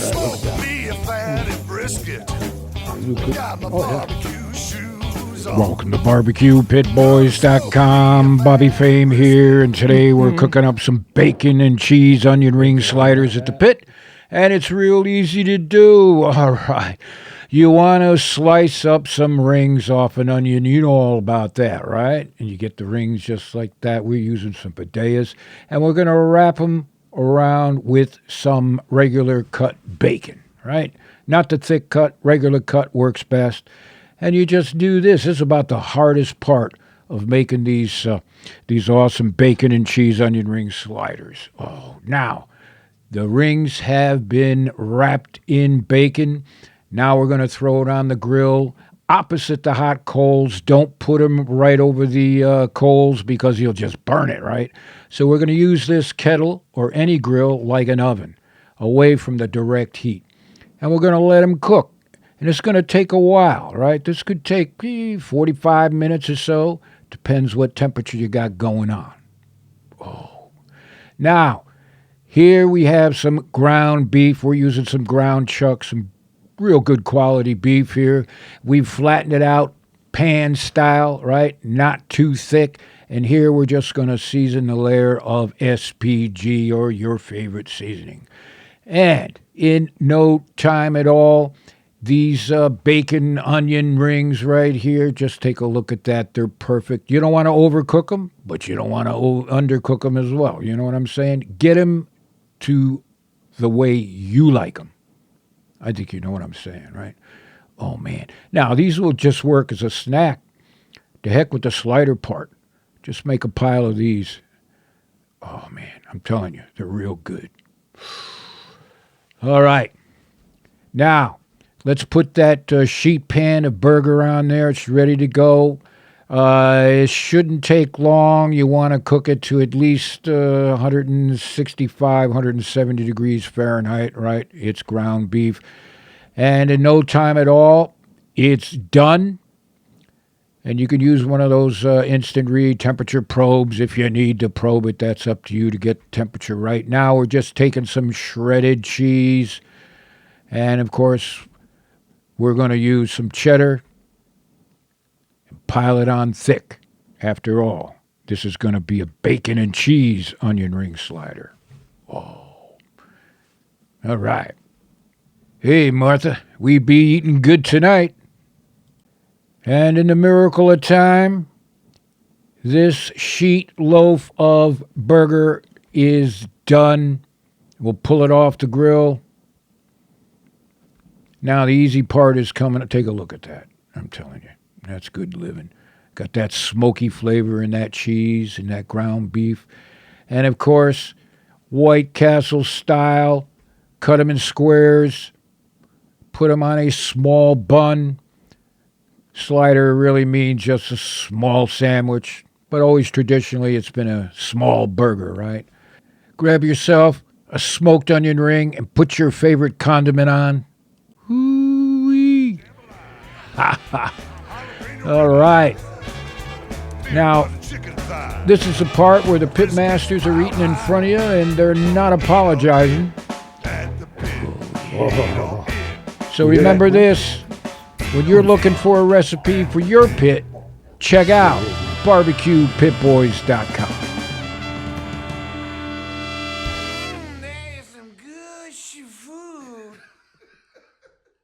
Smoke me a fatty brisket. Got my barbecue shoes on. Welcome to BBQPitBoys.com. Bobby Fame here, and today we're cooking up some bacon and cheese onion ring sliders at the pit, and it's real easy to do. All right. You want to slice up some rings off an onion. You know all about that, right? And you get the rings just like that. We're using some padellas, and we're going to wrap them around with some regular cut bacon, right? Not the thick cut, regular cut works best. And you just do this. This is about the hardest part of making these awesome bacon and cheese onion ring sliders. Oh, now, the rings have been wrapped in bacon. Now we're going to throw it on the grill opposite the hot coals. Don't put them right over the coals because you'll just burn it, right? So we're going to use this kettle or any grill like an oven, away from the direct heat. And we're going to let them cook. And it's going to take a while, right? This could take 45 minutes or so. Depends what temperature you got going on. Oh. Now, here we have some ground beef. We're using some ground chuck, some real good quality beef here. We've flattened it out pan style, right? Not too thick. And here we're just going to season the layer of SPG or your favorite seasoning. And in no time at all, these bacon onion rings right here, just take a look at that. They're perfect. You don't want to overcook them, but you don't want to undercook them as well. You know what I'm saying? Get them to the way you like them. I think you know what I'm saying, right? Oh, man. Now, these will just work as a snack. To heck with the slider part. Just make a pile of these. Oh, man, I'm telling you, they're real good. All right. Now, let's put that sheet pan of burger on there. It's ready to go. It shouldn't take long. You want to cook it to at least 165, 170 degrees Fahrenheit, right? It's ground beef. And in no time at all, it's done. And you can use one of those instant read temperature probes if you need to probe it. That's up to you to get the temperature right. Now we're just taking some shredded cheese. And, of course, we're going to use some cheddar and pile it on thick. After all, this is going to be a bacon and cheese onion ring slider. Oh. All right. Hey, Martha, we be eating good tonight. And in the miracle of time, this sheet loaf of burger is done. We'll pull it off the grill. Now the easy part is coming. Take a look at that. I'm telling you, that's good living. Got that smoky flavor in that cheese and that ground beef. And, of course, White Castle style. Cut them in squares. Put them on a small bun. Slider really means just a small sandwich, but always traditionally it's been a small burger, right? Grab yourself a smoked onion ring and put your favorite condiment on. Hoo-wee. All right. Now, this is the part where the pit masters are eating in front of you and they're not apologizing. Oh. So remember this. When you're looking for a recipe for your pit, check out BBQPitBoys.com. There's some good food.